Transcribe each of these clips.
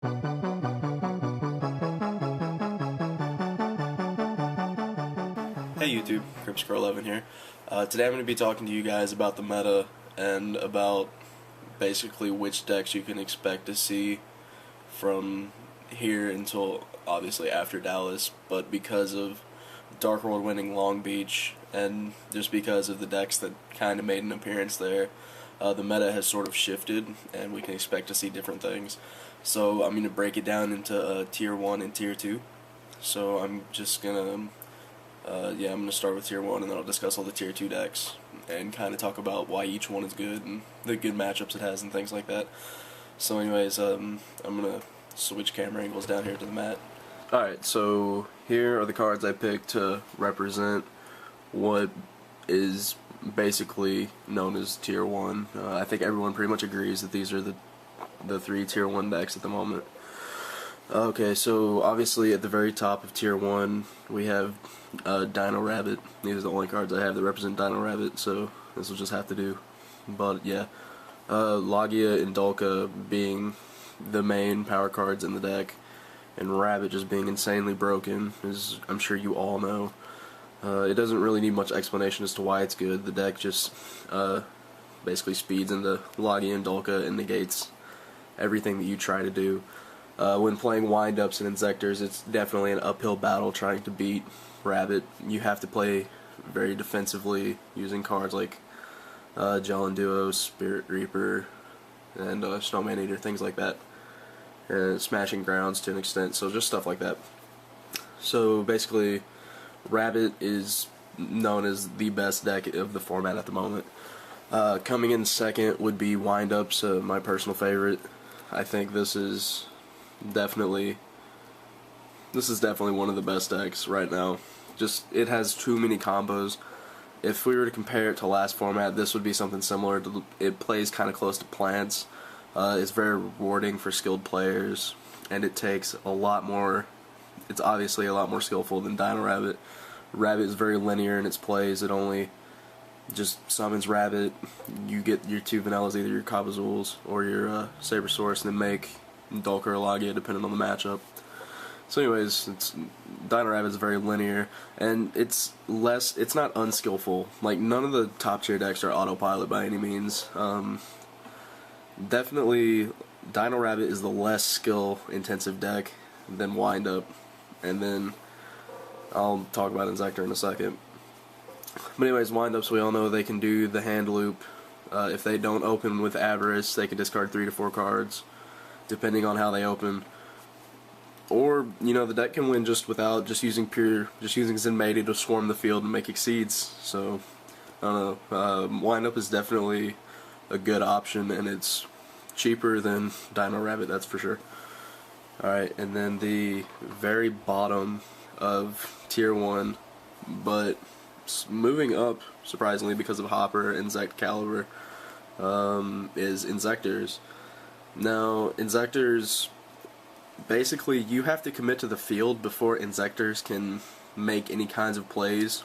Hey YouTube, Cryptscore11 here. Today I'm going to be talking to you guys about the meta and about basically which decks you can expect to see from here until obviously after Dallas, but because of Dark World winning Long Beach and just because of the decks that kind of made an appearance there, the meta has sort of shifted and we can expect to see different things. So I'm going to break it down into Tier 1 and Tier 2. So I'm just going to I'm going to start with Tier 1 and then I'll discuss all the Tier 2 decks and kind of talk about why each one is good and the good matchups it has and things like that. So anyways, I'm going to switch camera angles down here to the mat. Alright, so here are the cards I picked to represent what is basically known as Tier 1. I think everyone pretty much agrees that these are the three Tier 1 decks at the moment. Okay, so obviously at the very top of Tier 1 we have Dino Rabbit. These are the only cards I have that represent Dino Rabbit, so this will just have to do. But yeah, Logia and Dolka being the main power cards in the deck, and Rabbit just being insanely broken, as I'm sure you all know. It doesn't really need much explanation as to why it's good. The deck just basically speeds into Logia and Dolka and negates everything that you try to do. When playing wind-ups and Inzektors, it's definitely an uphill battle trying to beat Rabbit. You have to play very defensively using cards like Jellin Duo, Spirit Reaper, and Snowman Eater, things like that. Smashing Grounds to an extent, so just stuff like that. So basically, Rabbit is known as the best deck of the format at the moment. Coming in second would be Wind-Ups, my personal favorite. I think this is definitely one of the best decks right now. Just, it has too many combos. If we were to compare it to last format, this would be something similar. It plays kind of close to Plants. It's very rewarding for skilled players, and it takes a lot more. It's obviously a lot more skillful than Dino Rabbit. Rabbit is very linear in its plays. It only just summons Rabbit. You get your two vanillas, either your Kabazools or your Sabersaurus, and then make Dolka or Logia, depending on the matchup. So anyways, Dino Rabbit is very linear, and it's not unskillful. Like, none of the top tier decks are autopilot by any means. Definitely, Dino Rabbit is the less skill intensive deck than Wind Up, and then I'll talk about Inzektor in a second. But anyways, Wind Ups, we all know they can do the hand loop. If they don't open with Avarice, they can discard 3 to 4 cards, depending on how they open. Or, you know, the deck can win just using Zenmaity to swarm the field and make Exceeds. So, I don't know. Wind Up is definitely a good option, and it's cheaper than Dino Rabbit, that's for sure. Alright, and then the very bottom of Tier 1, but moving up, surprisingly, because of Hopper and Zect-Caliber, is Inzektors. Now, Inzektors, basically, you have to commit to the field before Inzektors can make any kinds of plays.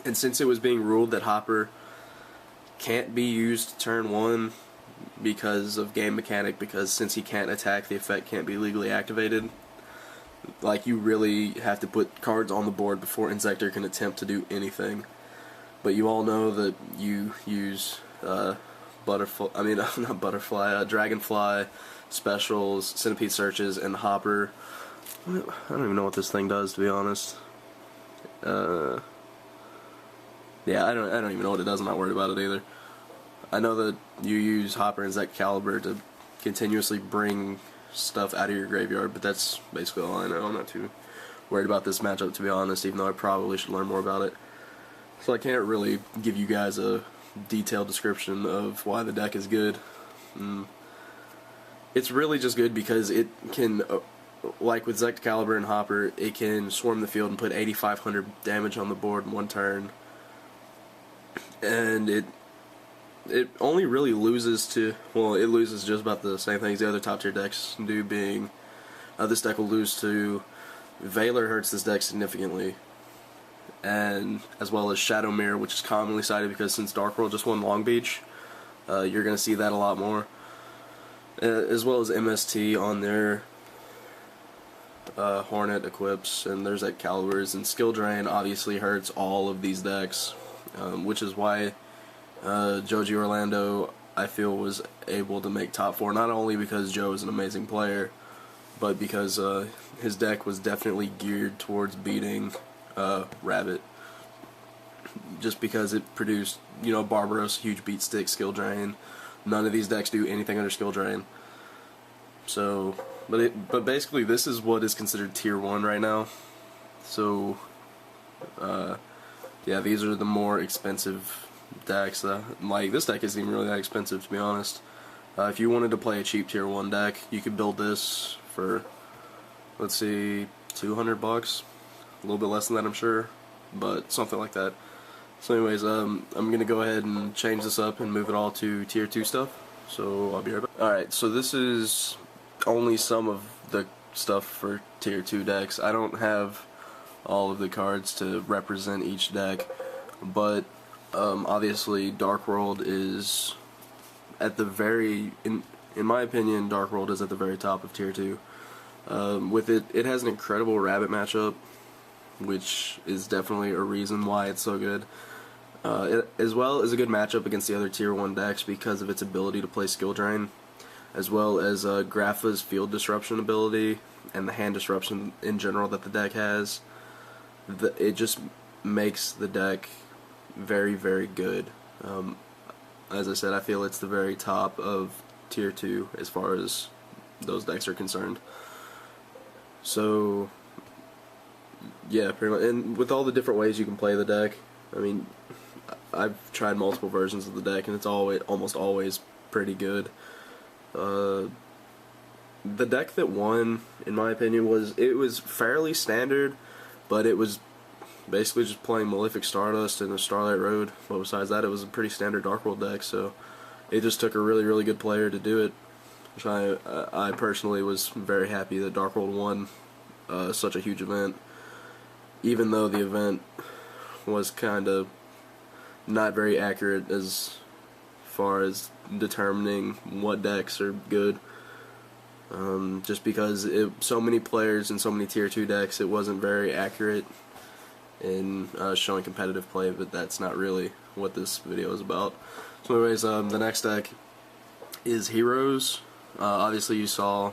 And since it was being ruled that Hopper can't be used turn 1 because of game mechanic, because since he can't attack, the effect can't be legally activated, like, you really have to put cards on the board before Inzektor can attempt to do anything. But you all know that you use Dragonfly, Specials, Centipede Searches, and Hopper. I don't even know what this thing does, to be honest. Yeah, I don't even know what it does. I'm not worried about it either. I know that you use Hopper and Zect-Caliber to continuously bring stuff out of your graveyard, but that's basically all I know. I'm not too worried about this matchup, to be honest, even though I probably should learn more about it. So I can't really give you guys a detailed description of why the deck is good. It's really just good because it can, like with Zect-Caliber and Hopper, it can swarm the field and put 8,500 damage on the board in one turn. And it only really loses to, well, it loses just about the same things the other top tier decks do, being this deck will lose to Veiler hurts this deck significantly, and as well as Shadow Mirror, which is commonly cited because since Dark World just won Long Beach, you're going to see that a lot more. as well as MST on their Hornet equips, and there's Excaliburs, and Skill Drain obviously hurts all of these decks, which is why Joji Orlando, I feel, was able to make top 4, not only because Joe is an amazing player, but because his deck was definitely geared towards beating Rabbit, just because it produced, Barbaros, huge beat stick, Skill Drain. None of these decks do anything under Skill Drain. So, but basically this is what is considered tier 1 right now. So, yeah, these are the more expensive decks. Like, this deck isn't even really that expensive, to be honest. If you wanted to play a cheap tier 1 deck, you could build this for, let's see, $200, a little bit less than that, I'm sure, but something like that. So anyways, I'm gonna go ahead and change this up and move it all to tier 2 stuff, so I'll be right back. Alright, so this is only some of the stuff for tier 2 decks. I don't have all of the cards to represent each deck, but obviously Dark World is at the very, in my opinion, Dark World is at the very top of tier 2. With it has an incredible Rabbit matchup, which is definitely a reason why it's so good. It, as well as a good matchup against the other tier 1 decks because of its ability to play Skill Drain, as well as Grapha's field disruption ability and the hand disruption in general that the deck has. It just makes the deck very, very good. As I said, I feel it's the very top of tier 2 as far as those decks are concerned. So, yeah, pretty much. And with all the different ways you can play the deck, I mean, I've tried multiple versions of the deck, and it's almost always pretty good. The deck that won, in my opinion, was fairly standard, but it was basically just playing Malefic Stardust and a Starlight Road. But besides that, it was a pretty standard Dark World deck, so it just took a really, really good player to do it. Which I personally was very happy that Dark World won such a huge event, even though the event was kind of not very accurate as far as determining what decks are good. Just because so many players and so many tier 2 decks, it wasn't very accurate in showing competitive play, but that's not really what this video is about. So anyways, the next deck is Heroes. Obviously you saw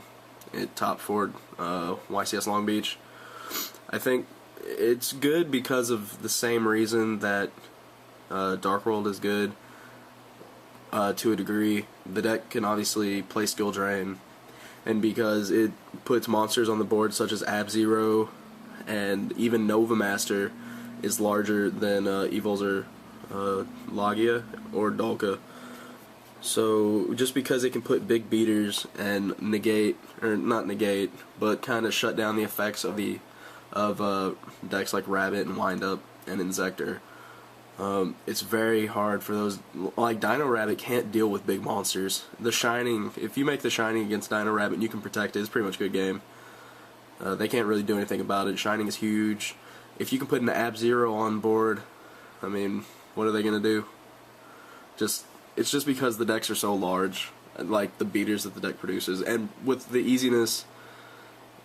it top 4 YCS Long Beach. I think it's good because of the same reason that Dark World is good to a degree. The deck can obviously play Skill Drain, and because it puts monsters on the board such as Ab-Zero and even Nova Master is larger than Evolzer Logia or Dolka. So just because it can put big beaters and negate, or not negate, but kind of shut down the effects of decks like Rabbit and Wind Up and Inzektor, it's very hard for those. Like Dino Rabbit can't deal with big monsters. The Shining, if you make the Shining against Dino Rabbit and you can protect it, it's pretty much a good game. They can't really do anything about it. Shining is huge. If you can put an Ab-Zero on board, I mean, what are they gonna do? It's just because the decks are so large, like the beaters that the deck produces, and with the easiness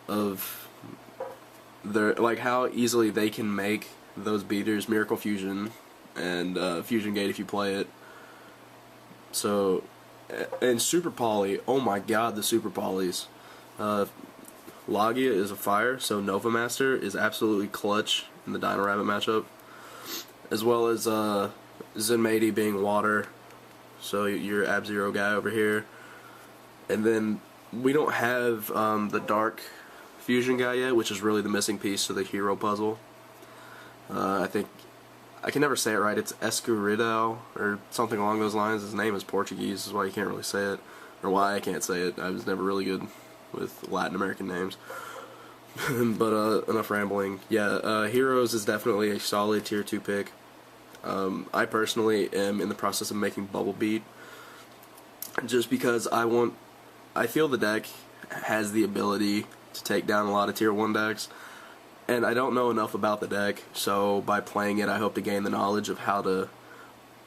of like how easily they can make those beaters, Miracle Fusion and Fusion Gate if you play it. So, and Super Poly, oh my god, the Super Polys. Logia is a fire, so Nova Master is absolutely clutch in the Dino Rabbit matchup, as well as Zenmaity being water, so your Ab-Zero guy over here. And then we don't have the Dark Fusion guy yet, which is really the missing piece to the hero puzzle. I think, I can never say it right, it's Escuridao or something along those lines. His name is Portuguese, is why you can't really say it, or why I can't say it. I was never really good with Latin American names. But enough rambling. Yeah, Heroes is definitely a solid tier 2 pick. I personally am in the process of making Bubble Beat, just because I feel the deck has the ability to take down a lot of tier 1 decks, and I don't know enough about the deck, so by playing it I hope to gain the knowledge of how to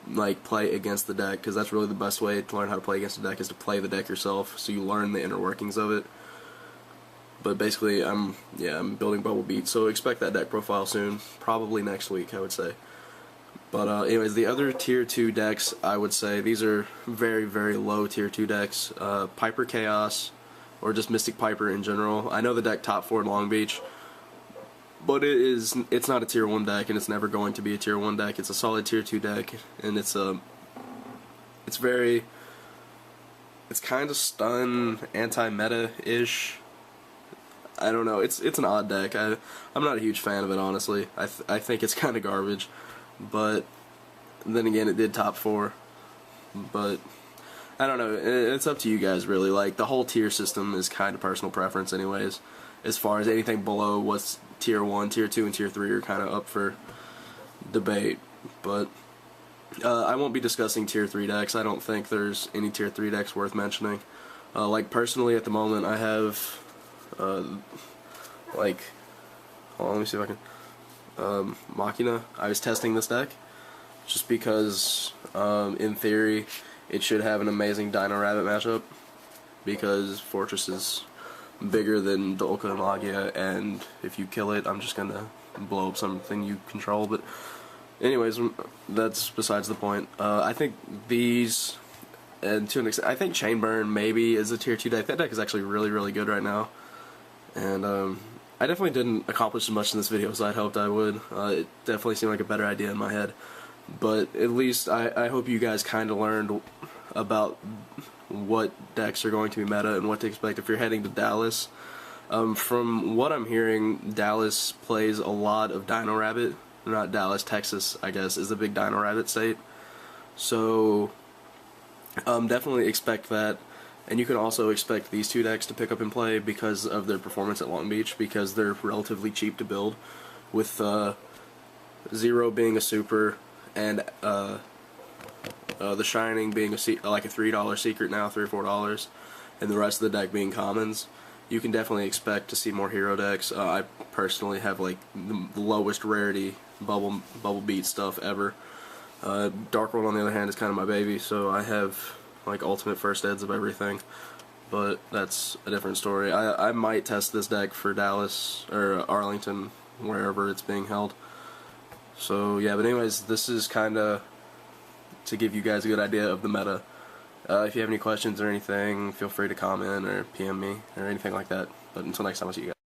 like play against the deck, because that's really the best way to learn how to play against the deck, is to play the deck yourself, so you learn the inner workings of it. But basically, I'm building Bubble Beat, so expect that deck profile soon, probably next week, I would say. But anyways, the other tier 2 decks, I would say these are very, very low tier 2 decks. Piper Chaos, or just Mystic Piper in general. I know the deck top 4 in Long Beach, but it's not a tier 1 deck, and it's never going to be a tier 1 deck. It's a solid tier 2 deck, and it's kind of stun, anti-meta-ish. I don't know, it's an odd deck. I'm not a huge fan of it, honestly. I think it's kind of garbage, but then again, it did top 4. But I don't know, it's up to you guys, really. Like, the whole tier system is kind of personal preference anyways. As far as anything below what's tier 1, tier 2, and tier 3 are kind of up for debate. But I won't be discussing tier 3 decks. I don't think there's any tier 3 decks worth mentioning. Like, personally, at the moment, I have like, hold on, let me see if I can, Machina. I was testing this deck just because in theory it should have an amazing Dino Rabbit matchup, because Fortress is bigger than Dolka and Lagia, and if you kill it, I'm just gonna blow up something you control. But anyways, that's besides the point. I think these, and to an extent, I think Chainburn maybe is a tier 2 deck. That deck is actually really, really good right now. And I definitely didn't accomplish as much in this video as I'd hoped I would. It definitely seemed like a better idea in my head. But at least I hope you guys kind of learned about what decks are going to be meta and what to expect if you're heading to Dallas. From what I'm hearing, Dallas plays a lot of Dino Rabbit. Not Dallas, Texas, I guess, is the big Dino Rabbit state. So definitely expect that. And you can also expect these 2 decks to pick up and play because of their performance at Long Beach, because they're relatively cheap to build, with Zero being a super, and the Shining being like a $3 secret now, $3 or $4, and the rest of the deck being commons. You can definitely expect to see more hero decks. I personally have like the lowest rarity Bubble Beat stuff ever. Dark World, on the other hand, is kind of my baby, so I have like ultimate first eds of everything, but that's a different story. I might test this deck for Dallas or Arlington, wherever it's being held. So yeah, but anyways, this is kind of to give you guys a good idea of the meta. If you have any questions or anything, feel free to comment or PM me or anything like that. But until next time, I'll see you guys.